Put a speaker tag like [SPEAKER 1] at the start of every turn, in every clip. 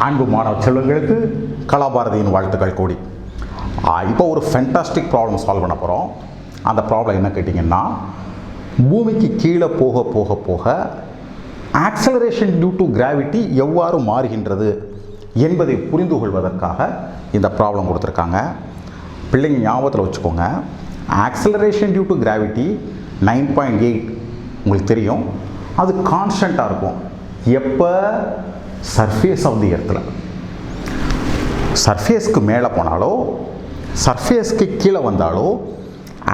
[SPEAKER 1] அன்பு மாணவ செல்வங்களுக்கு கலாபாரதியின் வாழ்த்துக்கள் கூடி. இப்போ ஒரு ஃபென்டாஸ்டிக் ப்ராப்ளம் சால்வ் பண்ண போகிறோம். அந்த ப்ராப்ளம் என்ன கேட்டிங்கன்னா, பூமிக்கு கீழே போக போக போக ஆக்சலரேஷன் டியூ டு கிராவிட்டி எவ்வாறு மாறுகின்றது என்பதை புரிந்து கொள்வதற்காக இந்த ப்ராப்ளம் கொடுத்துருக்காங்க. பிள்ளைங்க ஞாபகத்தில் வச்சுக்கோங்க, ஆக்சலரேஷன் டியூ டு கிராவிட்டி 9.8 உங்களுக்கு தெரியும். அது கான்ஸ்டண்ட்டாக இருக்கும் எப்போ சர்ஃபேஸ் ஆஃப் தி எர்த்தில். சர்ஃபேஸ்க்கு மேலே போனாலோ சர்ஃபேஸ்க்கு கீழே வந்தாலோ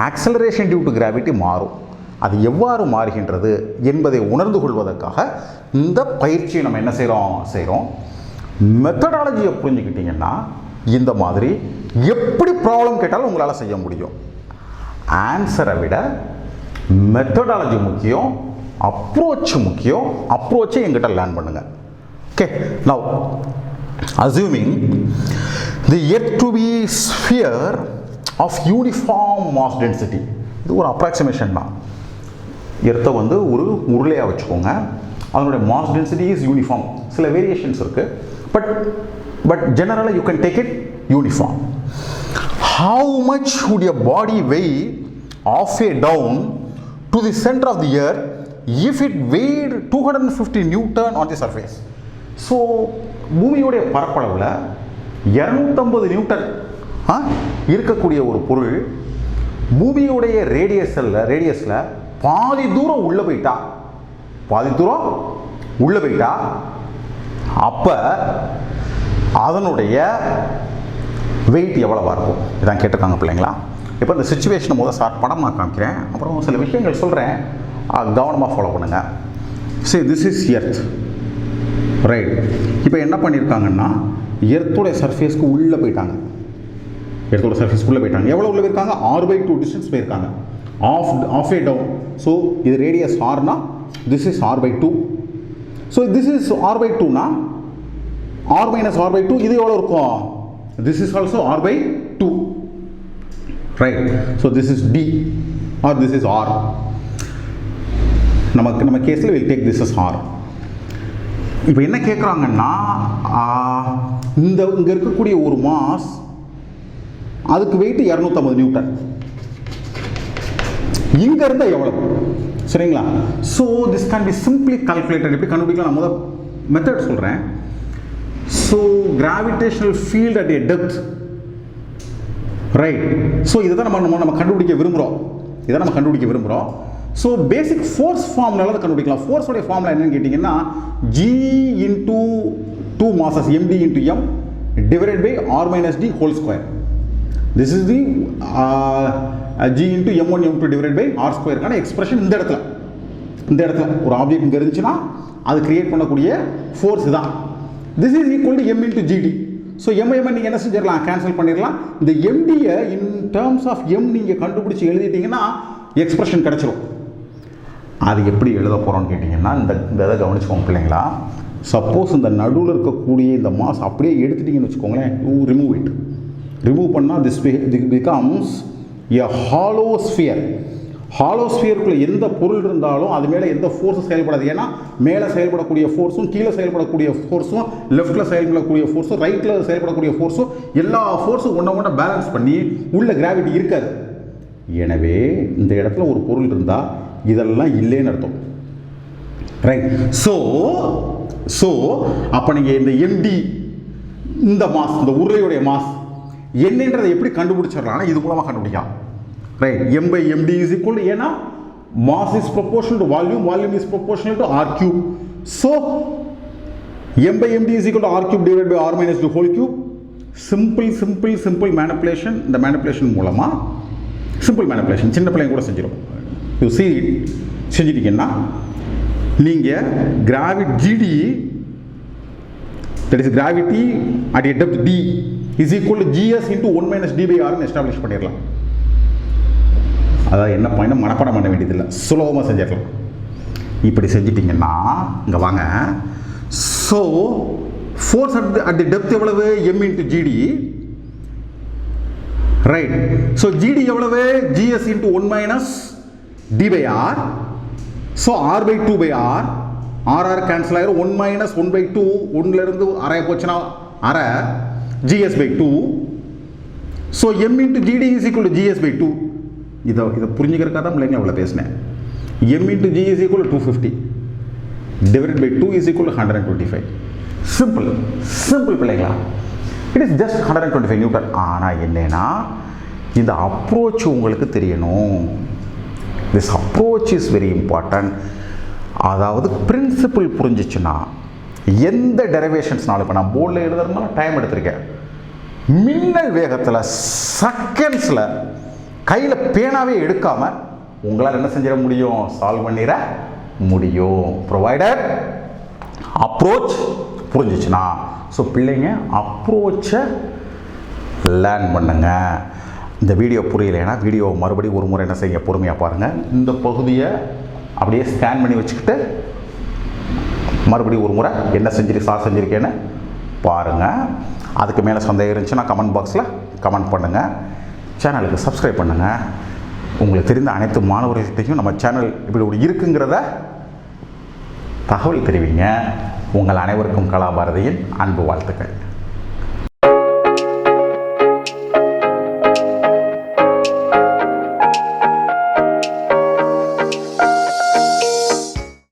[SPEAKER 1] ஆக்சலரேஷன் டியூ டு கிராவிட்டி மாறும். அது எவ்வாறு மாறுகின்றது என்பதை உணர்ந்து கொள்வதற்காக இந்த பயிற்சியை நம்ம என்ன செய்கிறோம். மெத்தடாலஜியை புரிஞ்சுக்கிட்டிங்கன்னா இந்த மாதிரி எப்படி ப்ராப்ளம் கேட்டாலும் உங்களால் செய்ய முடியும். ஆன்சரை விட மெத்தடாலஜி முக்கியம், அப்ரோச் முக்கியம். அப்ரோச்சை எங்கிட்ட லேர்ன் பண்ணுங்கள். Okay, now assuming the earth to be sphere of uniform mass density, இது ஒரு அப்ராக்சிமேஷன் தான். எர்த்தை வந்து ஒரு உருளையாக வச்சுக்கோங்க, அதனுடைய மாஸ் டென்சிட்டி இஸ் யூனிஃபார்ம். சில வேரியேஷன்ஸ் இருக்குது, பட் ஜெனரலாக you can take it uniform. How much would your body weigh halfway down to the center of the earth if it weighed 250 Newton on the surface? So பூமியுடைய பரப்பளவில் 250 Newton இருக்கக்கூடிய ஒரு பொருள் பூமியுடைய ரேடியஸில் பாதி தூரம் உள்ளே போயிட்டா அப்போ அதனுடைய வெயிட் எவ்வளவா இருக்கும்? இதான் கேட்டிருக்காங்க பிள்ளைங்களா. இப்போ இந்த சுச்சுவேஷனை முதல் படமாக காமிக்கிறேன், அப்புறம் சில விஷயங்கள் சொல்கிறேன், கவனமாக ஃபாலோ பண்ணுங்கள். சரி, திஸ் இஸ் எர்த், ரைட். இப்போ என்ன பண்ணியிருக்காங்கன்னா, எர்த்தோட சர்ஃபேஸ்க்கு உள்ளே போயிட்டாங்க. எவ்வளோ உள்ளே போயிருக்காங்க? r/2 டிஸ்டன்ஸ் போயிருக்காங்க. Of a down. ஸோ இது ரேடியஸ் ஆர்னா this is r/2. So this is r/2னா r - r/2 இது எவ்வளோ இருக்கும்? This is also r/2, right. So this is d or this is r. நம்ம கேஸில் we'll take this is r. இப்போ என்ன கேட்குறாங்கன்னா, இங்கே இருக்கக்கூடிய ஒரு மாஸ், அதுக்கு வெயிட் 250 நியூட்டன். இங்கே இருந்தால் எவ்வளவு? சரிங்களா? So this can be simply calculated. எப்படி கண்டுபிடிக்கலாம்? நான் முதல் மெத்தட் சொல்கிறேன். So gravitational field at A depth, right. So இதை தான் நம்ம கண்டுபிடிக்க விரும்புகிறோம். ஸோ பேசிக் ஃபோர்ஸ் ஃபார்முலாவில் அதை கண்டுபிடிக்கலாம். ஃபோர்ஸோடைய ஃபார்முலா என்னன்னு கேட்டிங்கன்னா, G into 2 masses md into m divided by r minus d whole square. This is the G into m1 m2 divided by r square கான எக்ஸ்பிரஷன். இந்த இடத்துல ஒரு ஆப்ஜெக்ட் இங்கே இருந்துச்சுன்னா அது கிரியேட் பண்ணக்கூடிய ஃபோர்ஸ் தான். This is equal to m into gd. So m நீங்கள் என்ன செஞ்சிடலாம்? கேன்சல் பண்ணிடலாம். இந்த mdயை இன் டேர்ம்ஸ் ஆஃப் m நீங்கள் கண்டுபிடிச்சி எழுதிட்டீங்கன்னா எக்ஸ்பிரஷன் கிடச்சிரும். அது எப்படி எழுத போகிறோன்னு கேட்டிங்கன்னா, இந்த இதை கவனிச்சுக்கோங்க பிள்ளைங்களா. சப்போஸ் இந்த நடுவில் இருக்கக்கூடிய இந்த மாஸ் அப்படியே எடுத்துட்டிங்கன்னு வச்சுக்கோங்களேன், ரிமூவ் பண்ணால் this becomes a hollow sphere. Hollow ஸ்பியருக்குள்ளே எந்த பொருள் இருந்தாலும் அது மேலே எந்த ஃபோர்ஸும் செயல்படாது. ஏன்னா மேலே செயல்படக்கூடிய ஃபோர்ஸும் கீழே செயல்படக்கூடிய ஃபோர்ஸும் லெஃப்ட்டில் செயல்படக்கூடிய ஃபோர்ஸும் ரைட்டில் செயல்படக்கூடிய ஃபோர்ஸும் எல்லா ஃபோர்ஸும் ஒன்றை பேலன்ஸ் பண்ணி உள்ள கிராவிட்டி இருக்காது. எனவே இந்த இடத்துல ஒரு பொருள் இருந்தால் இதெல்லாம் இல்லைன்னு அர்த்தம், ரைட். ஸோ அப்போ நீங்கள் இந்த md, இந்த மாஸ், இந்த உருளையுடைய மாஸ் என்னன்றதை எப்படி கண்டுபிடிச்சிடலாம்? இது மூலமாக கண்டுபிடிக்கலாம், right. m/md is equal to, ஏன்னா mass is proportional to volume is proportional to r3. So m/md is equal to r3 divided by r minus d whole cube. Simple manipulation. இந்த manipulation மூலமாக simple manipulation சின்ன பிள்ளைங்க கூட செஞ்சிடும். செஞ்சிட்டிங்கன்னா நீங்கள் GD, that is gravity at a depth d is equal to gs into 1 minus d by r ன்னு establish பண்ணிடலாம். அதாவது என்ன பாயிண்ட் மனப்பாடம் பண்ண வேண்டியதில்லை, சுலபமாக செஞ்சிடலாம். இப்படி செஞ்சிட்டிங்கன்னா இங்கே வாங்க. So force at the depth எவ்வளவு? m into gd, right. So gd எவ்வளவு? gs into 1 minus d by r. So r/2 by r R R cancel ஆகிரும். 1 - 1/2 ஒன்றுலேருந்து அரை போச்சுன்னா அரை GS/2. So M into GD is equal to GS/2. இதை புரிஞ்சுக்கிறதுக்காக தான் பிள்ளைங்க அவ்வளோ பேசினேன். M into G is equal to 250 divided by 2 is equal to 125. Simple பிள்ளைங்களா. It is just 125 Newton. ஆனால் என்னன்னா இந்த அப்ரோச் உங்களுக்கு தெரியணும். This approach is very important. அதாவது பிரின்சிபிள் புரிஞ்சிச்சுன்னா எந்த டெரிவேஷன்ஸ்னாலும், இப்போ நான் போர்டில் எழுதுறதுனால டைம் எடுத்திருக்கேன், மின்னல் வேகத்தில் செகண்ட்ஸில் கையில் பேனாவே எடுக்காமல் உங்களால் என்ன செஞ்சிட முடியும், சால்வ் பண்ணிட முடியும், ப்ரொவைடட் அப்ரோச் புரிஞ்சிச்சுன்னா. ஸோ பிள்ளைங்க அப்ரோச்சை லேர்ன் பண்ணுங்க. இந்த வீடியோ புரியலைன்னா வீடியோ மறுபடியும் ஒரு முறை என்ன செய்யுங்க, பொறுமையாக பாருங்கள். இந்த பகுதியை அப்படியே ஸ்கேன் பண்ணி வச்சுக்கிட்டு மறுபடியும் ஒரு முறை என்ன செஞ்சுருக்கேன்னு பாருங்கள். அதுக்கு மேலே சந்தேகம் இருந்துச்சுன்னா கமெண்ட் பாக்ஸில் கமெண்ட் பண்ணுங்கள். சேனலுக்கு சப்ஸ்கிரைப் பண்ணுங்கள். உங்களுக்கு தெரிந்த அனைத்து மாணவர்கள்ட்டையும் நம்ம சேனல் இப்படி ஒரு இருக்குங்கிறத தகவல் தெரிவிங்க. உங்கள் அனைவருக்கும் கலாபாரதியின் அன்பு வாழ்த்துக்கள்.